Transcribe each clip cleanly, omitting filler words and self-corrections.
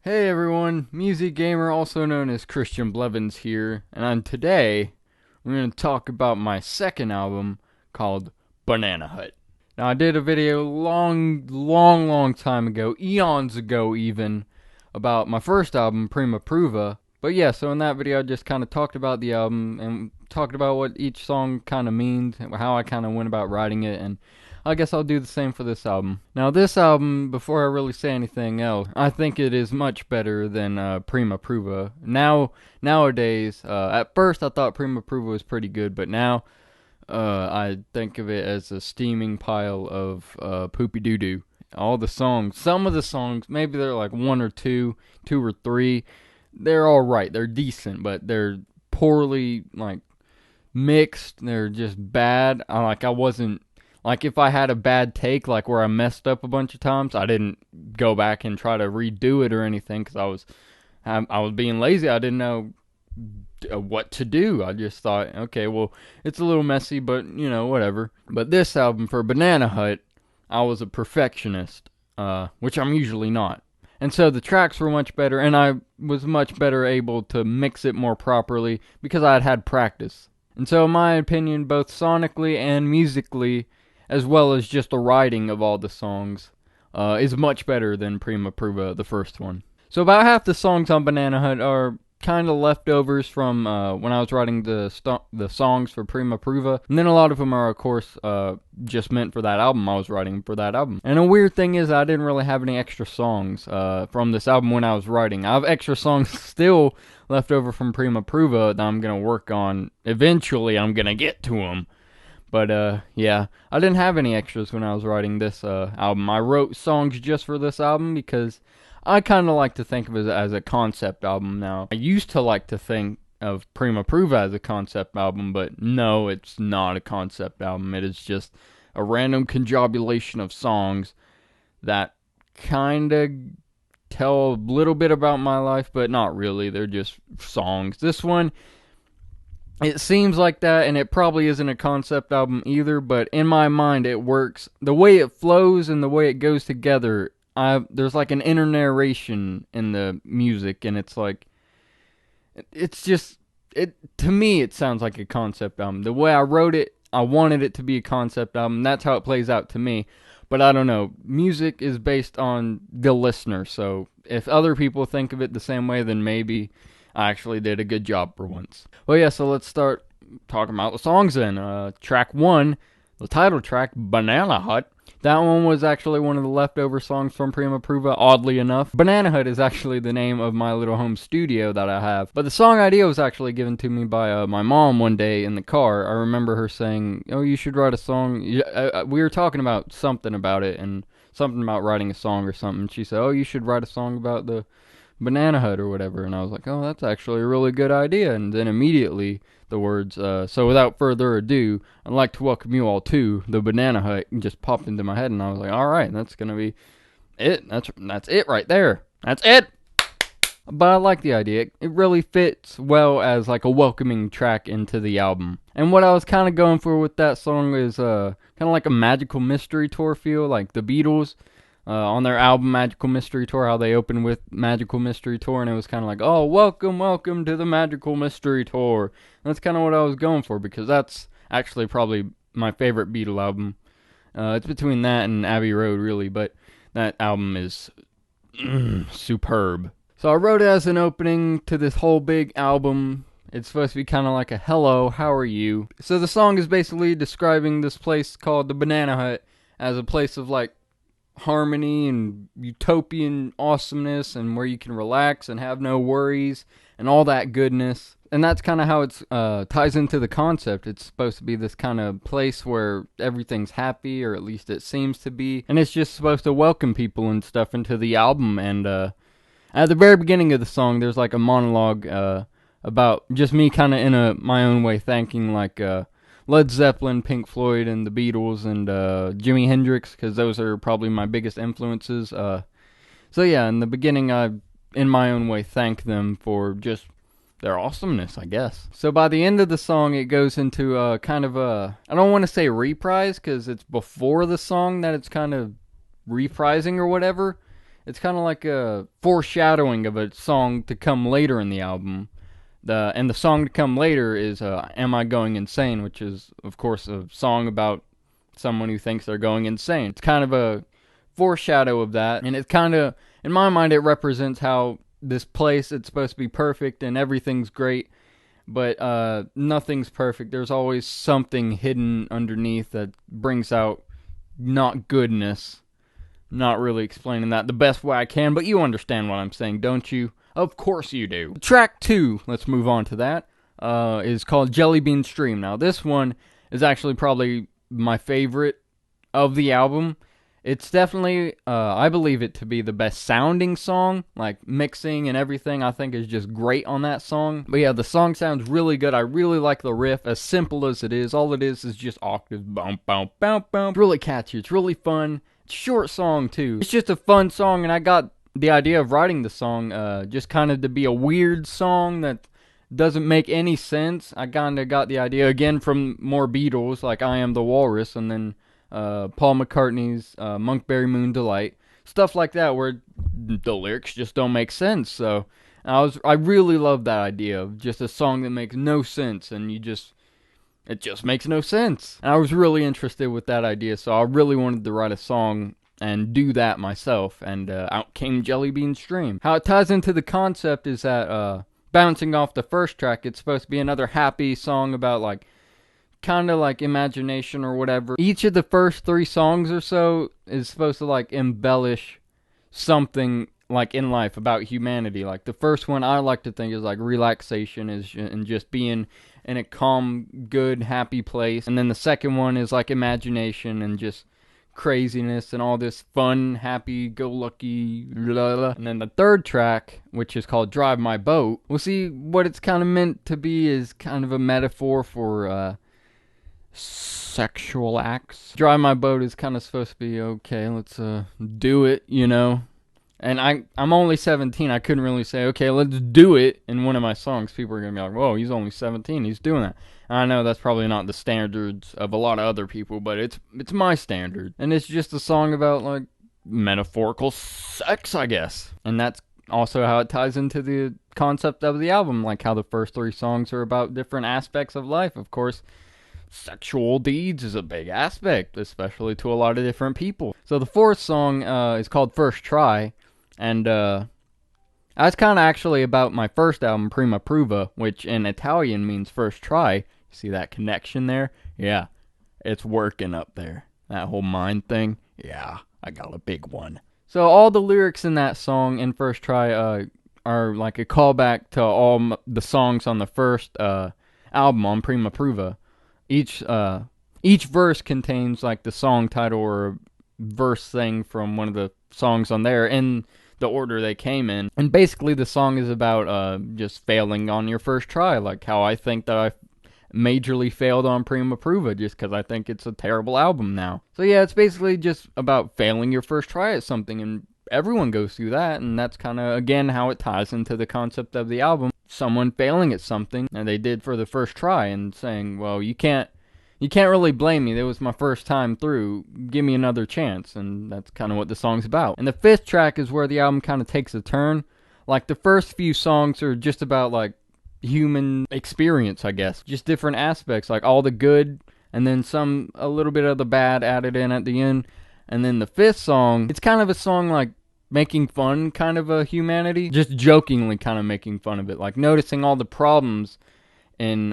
Hey everyone, Musi Gamer, also known as Christian Blevins here, and today we're going to talk about my second album called Banana Hut. Now I did a video long time ago, eons ago even, about my first album, Prima Pruva. But yeah, so in that video I just kind of talked about the album and talked about what each song kind of means, how I kind of went about writing it, and I guess I'll do the same for this album. Now, this album, before I really say anything else, I think it is much better than Prima Pruva. Nowadays, at first I thought Prima Pruva was pretty good, but now I think of it as a steaming pile of poopy doo doo. All the songs, some of the songs, maybe they're like one or two or three. They're all right. They're decent, but they're poorly mixed. They're just bad. I wasn't like, if I had a bad take, like where I messed up a bunch of times, I didn't go back and try to redo it or anything because I was being lazy. I didn't know what to do. I just thought, okay, well, it's a little messy, but whatever. But this album for Banana Hut, I was a perfectionist, which I'm usually not. And so the tracks were much better, and I was much better able to mix it more properly because I had had practice. And so, in my opinion, both sonically and musically, as well as just the writing of all the songs, is much better than Prima Pruva, the first one. So about half the songs on Banana Hut are kind of leftovers from when I was writing the songs for Prima Pruva, and then a lot of them are, of course, just meant for that album. I was writing for that album. And a weird thing is, I didn't really have any extra songs from this album when I was writing. I have extra songs still left over from Prima Pruva that I'm gonna work on. Eventually, I'm gonna get to them. But yeah, I didn't have any extras when I was writing this album. I wrote songs just for this album because I kind of like to think of it as a concept album now. I used to like to think of Prima Pruva as a concept album, but no, it's not a concept album. It is just a random conjobulation of songs that kind of tell a little bit about my life, but not really. They're just songs. This one, it seems like that, and it probably isn't a concept album either, but in my mind it works. The way it flows and the way it goes together, there's like an inner narration in the music, and it's like, to me it sounds like a concept album. The way I wrote it, I wanted it to be a concept album. That's how it plays out to me. But I don't know. Music is based on the listener, so if other people think of it the same way, then maybe I actually did a good job for once. Well, yeah, so let's start talking about the songs then. Track 1, the title track, Banana Hut. That one was actually one of the leftover songs from Prima Pruva, oddly enough. Banana Hut is actually the name of my little home studio that I have. But the song idea was actually given to me by my mom one day in the car. I remember her saying, oh, you should write a song. We were talking about something about it, and something about writing a song or something. She said, oh, you should write a song about the Banana Hut or whatever. And I was like, oh, that's actually a really good idea. And then immediately the words, so without further ado, I'd like to welcome you all to the Banana Hut, just popped into my head, and I was like, all right, that's gonna be it. That's it right there. That's it. But I like the idea. It really fits well as like a welcoming track into the album. And what I was kind of going for with that song is kind of like a Magical Mystery Tour feel, like the Beatles. On their album Magical Mystery Tour, how they opened with Magical Mystery Tour, and it was kind of like, oh, welcome to the Magical Mystery Tour. And that's kind of what I was going for, because that's actually probably my favorite Beatle album. It's between that and Abbey Road, really, but that album is superb. So I wrote it as an opening to this whole big album. It's supposed to be kind of like a hello, how are you? So the song is basically describing this place called the Banana Hut as a place of like harmony and utopian awesomeness, and where you can relax and have no worries and all that goodness. And that's kind of how it ties into the concept. It's supposed to be this kind of place where everything's happy, or at least it seems to be, and it's just supposed to welcome people and stuff into the album. And at the very beginning of the song, there's like a monologue about just me kind of in my own way thanking like Led Zeppelin, Pink Floyd, and the Beatles, and Jimi Hendrix, because those are probably my biggest influences. So yeah, in the beginning, I, in my own way, thank them for just their awesomeness, I guess. So by the end of the song, it goes into kind of a, I don't want to say reprise, because it's before the song that it's kind of reprising or whatever. It's kind of like a foreshadowing of a song to come later in the album. The song to come later is Am I Going Insane, which is, of course, a song about someone who thinks they're going insane. It's kind of a foreshadow of that, and it kind of, in my mind, it represents how this place, it's supposed to be perfect and everything's great, but nothing's perfect. There's always something hidden underneath that brings out not goodness. Not really explaining that the best way I can, but you understand what I'm saying, don't you? Of course you do. Track 2, let's move on to that, is called Jelly Bean Stream. Now, this one is actually probably my favorite of the album. It's definitely, I believe it to be the best sounding song. Like, mixing and everything, I think is just great on that song. But yeah, the song sounds really good. I really like the riff, as simple as it is. All it is just octaves, boom, boom, boom, boom. It's really catchy, it's really fun. Short song too. It's just a fun song, and I got the idea of writing the song just kind of to be a weird song that doesn't make any sense. I kind of got the idea again from more Beatles, like I Am the Walrus, and then Paul McCartney's Monkberry Moon Delight, stuff like that, where the lyrics just don't make sense. So I really love that idea of just a song that makes no sense, and it just makes no sense. And I was really interested with that idea, so I really wanted to write a song and do that myself, and out came Jelly Bean Stream. How it ties into the concept is that, bouncing off the first track, it's supposed to be another happy song about, like, kind of like imagination or whatever. Each of the first 3 songs or so is supposed to, like, embellish something, like, in life about humanity. Like, the first one I like to think is, like, relaxation and just being in a calm, good, happy place. And then the second one is like imagination and just craziness and all this fun, happy-go-lucky, blah, blah. And then the third track, which is called Drive My Boat, we'll see what it's kind of meant to be is kind of a metaphor for sexual acts. Drive My Boat is kind of supposed to be, okay, let's do it, you know. And I'm only 17. I couldn't really say, okay, let's do it in one of my songs. People are going to be like, whoa, he's only 17. He's doing that. And I know that's probably not the standards of a lot of other people, but it's my standard. And it's just a song about, like, metaphorical sex, I guess. And that's also how it ties into the concept of the album, like how the first 3 songs are about different aspects of life. Of course, sexual deeds is a big aspect, especially to a lot of different people. So the 4th song is called First Try. And that's kind of actually about my first album, Prima Pruva, which in Italian means first try. You see that connection there? Yeah, it's working up there. That whole mind thing, yeah, I got a big one. So all the lyrics in that song in First Try are like a callback to all the songs on the first album on Prima Pruva. Each verse contains like the song title or a verse thing from one of the songs on there in the order they came in. And basically the song is about just failing on your first try, like how I think that I majorly failed on Prima Pruva just because I think it's a terrible album now. So yeah, it's basically just about failing your first try at something, and everyone goes through that, and that's kind of, again, how it ties into the concept of the album. Someone failing at something, and they did for the first try, and saying, well, you can't really blame me. That was my first time through. Give me another chance. And that's kind of what the song's about. And the 5th track is where the album kind of takes a turn. Like, the first few songs are just about, like, human experience, I guess. Just different aspects, like all the good, and then a little bit of the bad added in at the end. And then the 5th song, it's kind of a song, like, making fun kind of a humanity. Just jokingly kind of making fun of it. Like, noticing all the problems in,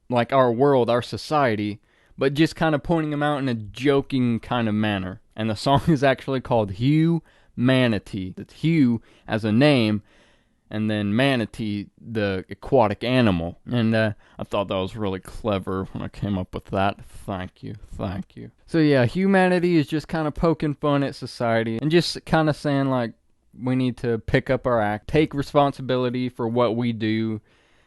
like, our world, our society, but just kind of pointing them out in a joking kind of manner. And the song is actually called Humanity. It's Hugh as a name, and then manatee, the aquatic animal. And I thought that was really clever when I came up with that. Thank you. So yeah, Humanity is just kind of poking fun at society, and just kind of saying, like, we need to pick up our act, take responsibility for what we do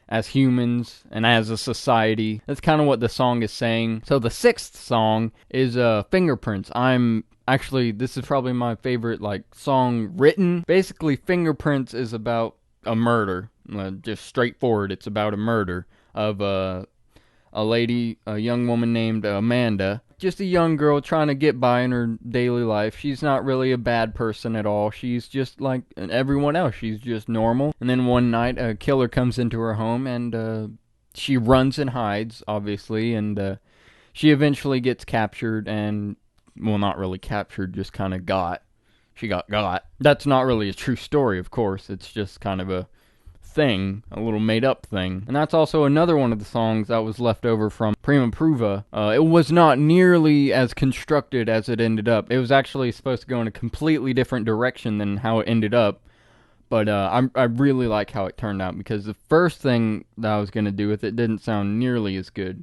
as humans and as a society. That's kind of what the song is saying. So the 6th song is Fingerprints. Actually, this is probably my favorite, like, song written. Basically, Fingerprints is about a murder. Just straightforward, it's about a murder of a lady, a young woman named Amanda. like just a young girl trying to get by in her daily life. She's not really a bad person at all. She's just like everyone else. She's just normal. And then one night, a killer comes into her home, and she runs and hides, obviously, and she eventually gets captured and, well, not really captured, just kind of got. She got. That's not really a true story, of course. It's just kind of a thing, a little made-up thing. And that's also another one of the songs that was left over from Prima Pruva. It was not nearly as constructed as it ended up. It was actually supposed to go in a completely different direction than how it ended up. But I really like how it turned out, because the first thing that I was going to do with it didn't sound nearly as good.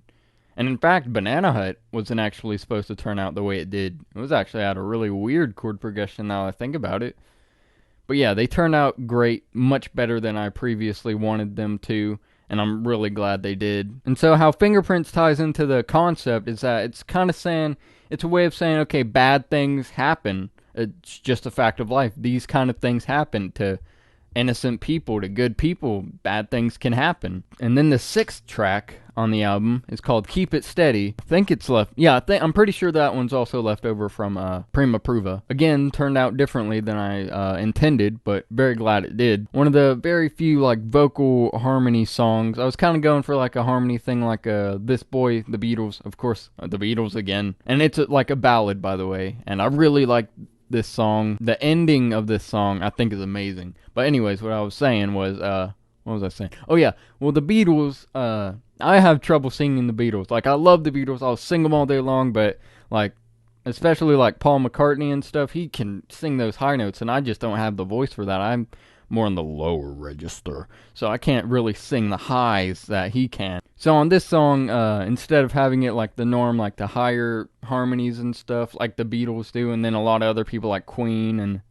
And in fact, Banana Hut wasn't actually supposed to turn out the way it did. It was actually had a really weird chord progression now I think about it. But yeah, they turned out great, much better than I previously wanted them to, and I'm really glad they did. And so how Fingerprints ties into the concept is that it's kind of saying, it's a way of saying, okay, bad things happen. It's just a fact of life. These kind of things happen to innocent people, to good people. Bad things can happen. And then the 6th track on the album is called Keep It Steady. I think it's left. Yeah, I'm pretty sure that one's also left over from Prima Pruva. Again, turned out differently than I intended, but very glad it did. One of the very few like vocal harmony songs. I was kind of going for like a harmony thing, like This Boy, The Beatles, of course, The Beatles again. And it's like a ballad, by the way. And I really like this song. The ending of this song I think is amazing. But anyways, what I was saying was, what was I saying? Oh yeah, well the Beatles, I have trouble singing the Beatles. Like, I love the Beatles, I'll sing them all day long, but like, especially like Paul McCartney and stuff, he can sing those high notes, and I just don't have the voice for that. I'm more in the lower register, so I can't really sing the highs that he can. So on this song, instead of having it like the norm, like the higher harmonies and stuff like the Beatles do, and then a lot of other people like Queen and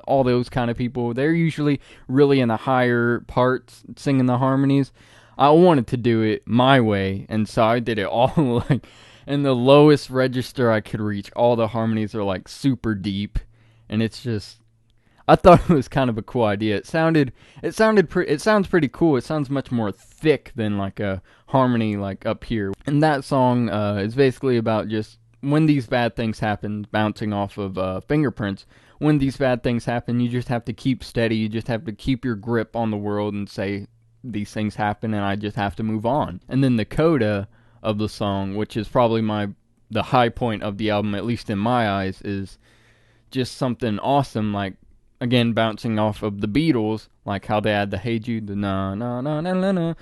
all those kind of people, they're usually really in the higher parts singing the harmonies. I wanted to do it my way, and so I did it all like in the lowest register I could reach. All the harmonies are like super deep, and it's just, I thought it was kind of a cool idea. It sounds pretty cool. It sounds much more thick than like a harmony like up here. And that song is basically about just when these bad things happen, bouncing off of Fingerprints. When these bad things happen, you just have to keep steady. You just have to keep your grip on the world and say, these things happen and I just have to move on. And then the coda of the song, which is probably the high point of the album, at least in my eyes, is just something awesome, like, again, bouncing off of the Beatles, like how they had the Hey Jude, the na na na na na na.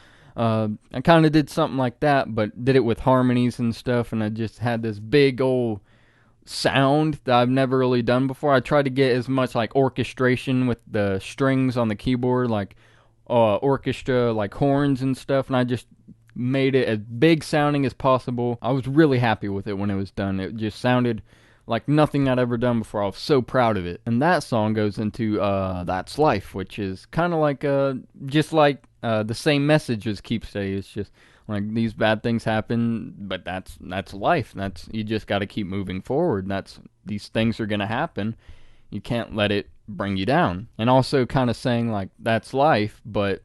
I kind of did something like that, but did it with harmonies and stuff, and I just had this big old sound that I've never really done before. I tried to get as much like orchestration with the strings on the keyboard, like orchestra, like horns and stuff, and I just made it as big sounding as possible. I was really happy with it when it was done. It just sounded like nothing I'd ever done before. I was so proud of it. And that song goes into That's Life, which is kind of like just like the same message as Keep Steady. It's just like these bad things happen, but that's life. You just got to keep moving forward. These things are going to happen. You can't let it bring you down. And also kind of saying like that's life, but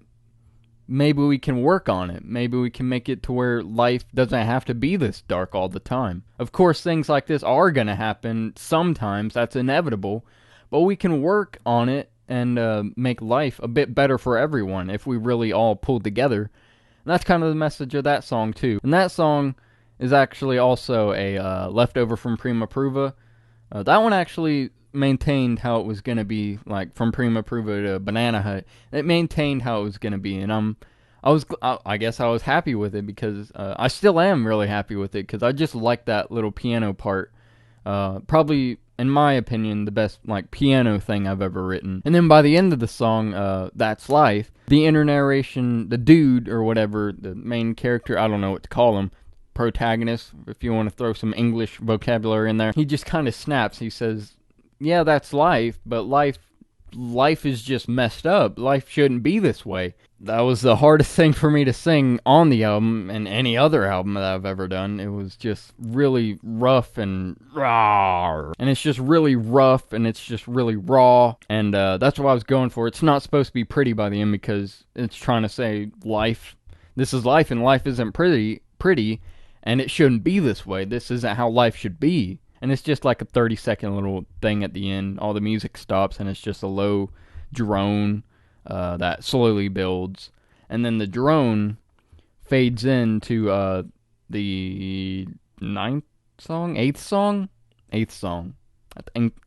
maybe we can work on it. Maybe we can make it to where life doesn't have to be this dark all the time. Of course, things like this are going to happen sometimes. That's inevitable. But we can work on it and make life a bit better for everyone if we really all pull together. And that's kind of the message of that song, too. And that song is actually also a leftover from Prima Pruva. That one actually maintained how it was going to be, like from Prima Pruva to Banana Hut. It maintained how it was going to be, and I guess I was happy with it, because I still am really happy with it, because I just like that little piano part. Probably, in my opinion, the best like piano thing I've ever written. And then by the end of the song, That's Life, the inner narration, the dude or whatever, the main character, I don't know what to call him, protagonist, if you want to throw some English vocabulary in there, he just kind of snaps. He says, yeah, that's life, but life is just messed up. Life shouldn't be this way. That was the hardest thing for me to sing on the album and any other album that I've ever done. It was just really rough and raw. And it's just really rough and it's just really raw. And that's what I was going for. It's not supposed to be pretty by the end, because it's trying to say life. This is life, and life isn't pretty. and it shouldn't be this way. This isn't how life should be. And it's just like a 30-second little thing at the end. All the music stops, and it's just a low drone that slowly builds. And then the drone fades into the ninth song? Eighth song? Eighth song.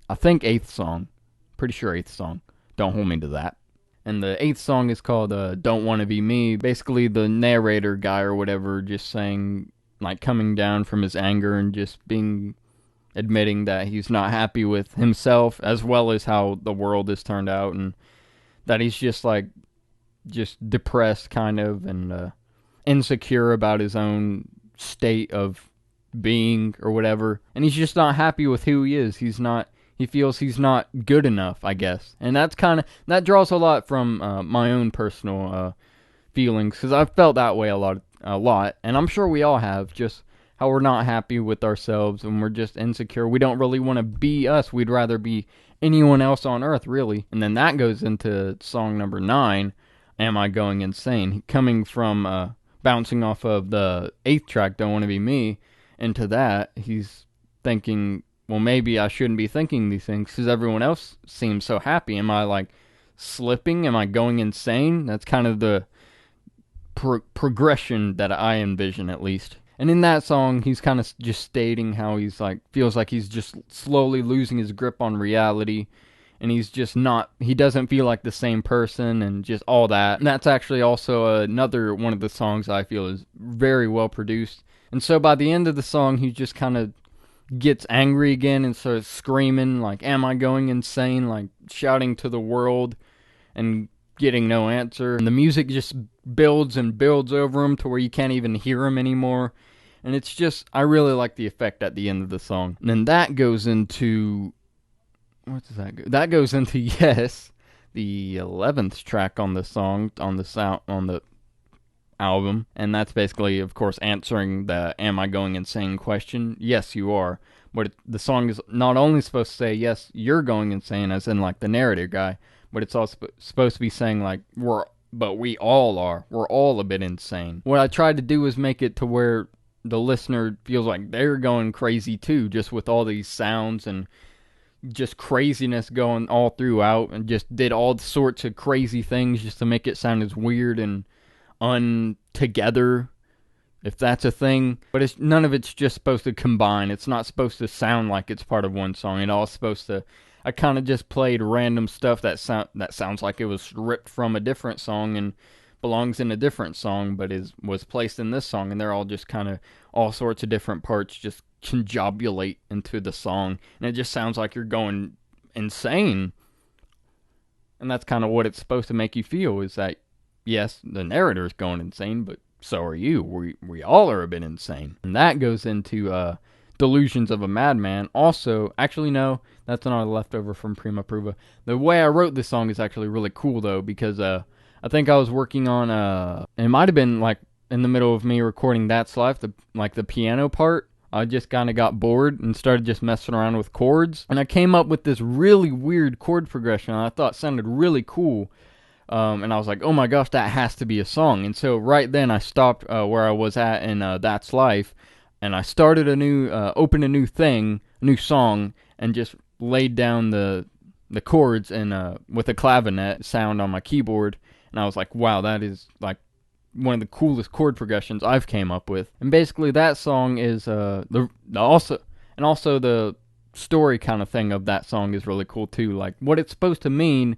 I think eighth song. Pretty sure eighth song. Don't hold me to that. And the eighth song is called Don't Wanna Be Me. Basically, the narrator guy or whatever just saying, like, coming down from his anger and just admitting that he's not happy with himself as well as how the world has turned out, and that he's just depressed kind of, and insecure about his own state of being or whatever, and he's just not happy with who he is. He feels he's not good enough, I guess. And that draws a lot from my own personal feelings, because I've felt that way a lot, and I'm sure we all have, just how we're not happy with ourselves and we're just insecure. We don't really want to be us. We'd rather be anyone else on earth, really. And then that goes into song number 9, Am I Going Insane? Coming from bouncing off of the 8th track, Don't Want to Be Me, into that, he's thinking, well, maybe I shouldn't be thinking these things because everyone else seems so happy. Am I, like, slipping? Am I going insane? That's kind of the progression that I envision, at least. And in that song, he's kind of just stating how he's like, feels like he's just slowly losing his grip on reality, and he's just not, he doesn't feel like the same person, and just all that. And that's actually also another one of the songs I feel is very well produced. And so by the end of the song, he just kind of gets angry again and starts screaming, like, am I going insane? Like, shouting to the world and getting no answer. And the music just builds and builds over him to where you can't even hear him anymore. And it's just, I really like the effect at the end of the song. And then that goes into, what does that go? That goes into, yes, the 11th track on the song, on the album. And that's basically, of course, answering the am I going insane question. Yes, you are. But the song is not only supposed to say, yes, you're going insane, as in, like, the narrator guy, but it's also supposed to be saying, like, we all are. We're all a bit insane. What I tried to do was make it to where the listener feels like they're going crazy too, just with all these sounds and just craziness going all throughout, and just did all sorts of crazy things just to make it sound as weird and untogether, if that's a thing. But none of it's just supposed to combine. It's not supposed to sound like it's part of one song. It's all supposed to, I kind of just played random stuff that sounds like it was ripped from a different song and belongs in a different song, but was placed in this song, and they're all just kind of all sorts of different parts just conjobulate into the song, and it just sounds like you're going insane. And that's kind of what it's supposed to make you feel, is that, yes, the narrator's going insane, but so are you. We all are a bit insane. And that goes into Delusions of a Madman. Also, actually, no, that's another leftover from Prima Pruva. The way I wrote this song is actually really cool, though, because I think I was working on, it might have been, like, in the middle of me recording That's Life, the piano part. I just kind of got bored and started just messing around with chords. And I came up with this really weird chord progression I thought sounded really cool. And I was like, oh my gosh, that has to be a song. And so right then I stopped where I was at in That's Life, and I started opened a new song, and just laid down the chords and with a clavinet sound on my keyboard. And I was like, wow, that is like one of the coolest chord progressions I've came up with. And basically that song is also the story kind of thing of that song is really cool too. Like, what it's supposed to mean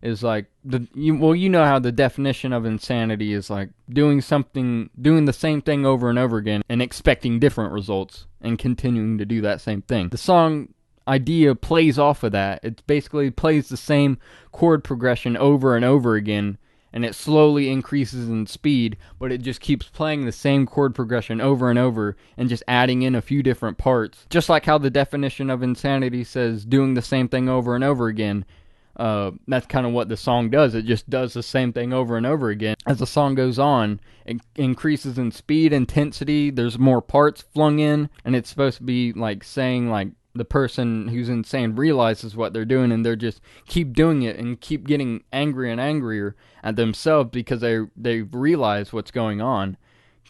is like, you know how the definition of insanity is like doing the same thing over and over again and expecting different results and continuing to do that same thing. The song idea plays off of that. It basically plays the same chord progression over and over again, and it slowly increases in speed, but it just keeps playing the same chord progression over and over and just adding in a few different parts. Just like how the definition of insanity says doing the same thing over and over again. That's kind of what the song does. It just does the same thing over and over again. As the song goes on, it increases in speed, intensity, there's more parts flung in, and it's supposed to be like saying, like, the person who's insane realizes what they're doing, and they're just keep doing it and keep getting angrier and angrier at themselves because they realize what's going on.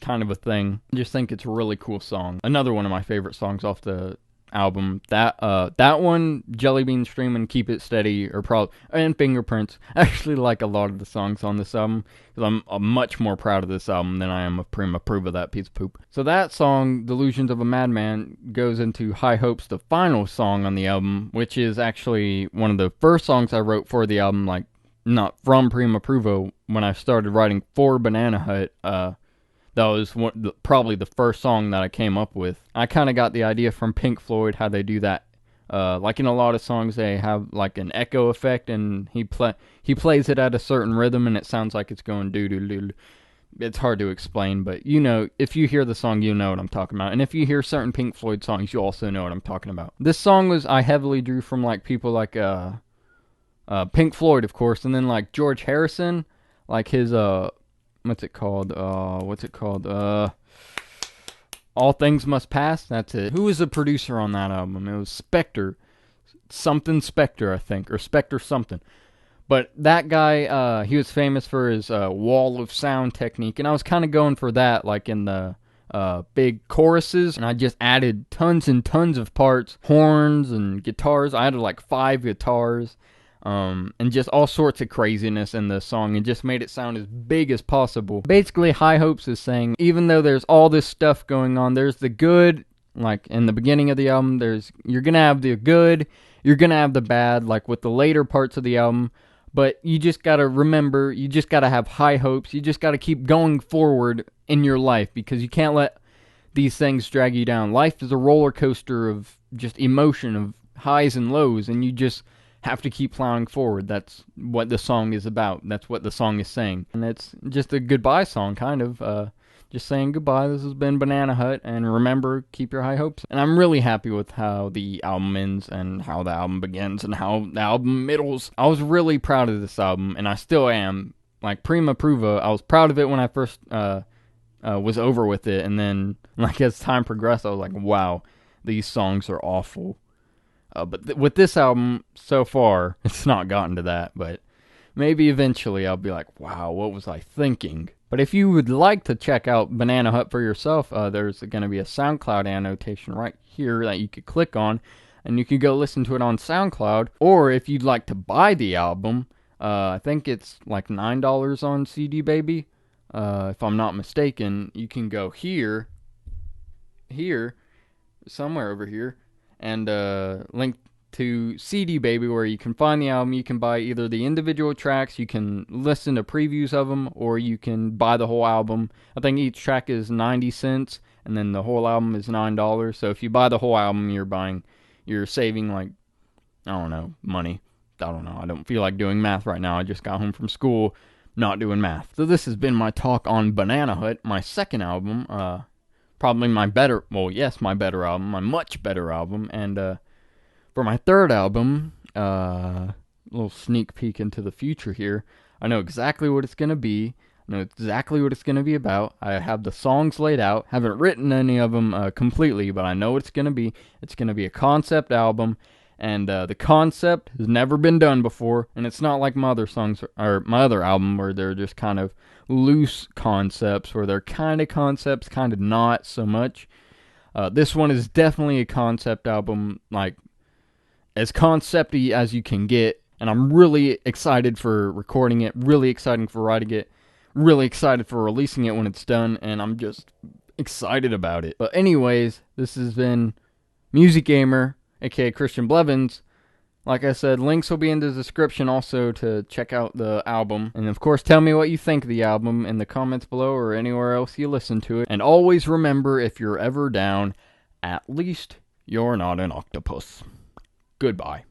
kind of a thing. I just think it's a really cool song. Another one of my favorite songs off the album. That one, Jelly Bean Stream and Keep It Steady, or probably, and Fingerprints. I actually like a lot of the songs on this album, because I'm much more proud of this album than I am of Prima Prova, that piece of poop. So that song, Delusions of a Madman, goes into High Hopes, the final song on the album, which is actually one of the first songs I wrote for the album, like, not from Prima Prova. When I started writing for Banana Hut, that was probably the first song that I came up with. I kind of got the idea from Pink Floyd, how they do that. Like in a lot of songs, they have like an echo effect, and he plays it at a certain rhythm, and it sounds like it's going doo-doo-doo. It's hard to explain, but you know, if you hear the song, you know what I'm talking about. And if you hear certain Pink Floyd songs, you also know what I'm talking about. This song I heavily drew from like people like Pink Floyd, of course, and then like George Harrison, like his what's it called? All Things Must Pass. That's it. Who was the producer on that album? It was Spector. Something Spector, I think. Or Spector something. But that guy, he was famous for his wall of sound technique. And I was kind of going for that, like in the big choruses. And I just added tons and tons of parts. Horns and guitars. I added like 5 guitars. And just all sorts of craziness in the song, and just made it sound as big as possible. Basically, High Hopes is saying, even though there's all this stuff going on, there's the good, like in the beginning of the album, you're gonna have the good, you're gonna have the bad, like with the later parts of the album, but you just gotta remember, you just gotta have high hopes, you just gotta keep going forward in your life, because you can't let these things drag you down. Life is a roller coaster of just emotion, of highs and lows, and you just have to keep plowing forward. That's what the song is about. That's what the song is saying. And it's just a goodbye song, kind of. Just saying goodbye. This has been Banana Hut, and remember, keep your high hopes. And I'm really happy with how the album ends, and how the album begins, and how the album middles. I was really proud of this album, and I still am. Like, Prima Prova, I was proud of it when I first was over with it, and then, like, as time progressed, I was like, wow, these songs are awful. But with this album, so far, it's not gotten to that, but maybe eventually I'll be like, wow, what was I thinking? But if you would like to check out Banana Hut for yourself, there's going to be a SoundCloud annotation right here that you could click on, and you can go listen to it on SoundCloud. Or if you'd like to buy the album, I think it's like $9 on CD Baby, if I'm not mistaken. You can go here, somewhere over here, and link to CD Baby, where you can find the album. You can buy either the individual tracks, you can listen to previews of them, or you can buy the whole album. I think each track is 90 cents, and then the whole album is $9. So if you buy the whole album, you're saving, like, I don't know, money. I don't know. I don't feel like doing math right now. I just got home from school, not doing math. So this has been my talk on Banana Hut, my second album. Probably my better album, my much better album. And for my third album, a little sneak peek into the future here. I know exactly what it's going to be. I know exactly what it's going to be about. I have the songs laid out. Haven't written any of them completely, but I know what it's going to be. It's going to be a concept album. And the concept has never been done before, and it's not like my other songs, or my other album, where they're just kind of loose concepts, where they're kind of concepts, kind of not so much. This one is definitely a concept album, like, as concept-y as you can get, and I'm really excited for recording it, really excited for writing it, really excited for releasing it when it's done, and I'm just excited about it. But anyways, this has been Musi Gamer, aka Christian Blevins. Like I said, links will be in the description also to check out the album. And of course, tell me what you think of the album in the comments below, or anywhere else you listen to it. And always remember, if you're ever down, at least you're not an octopus. Goodbye.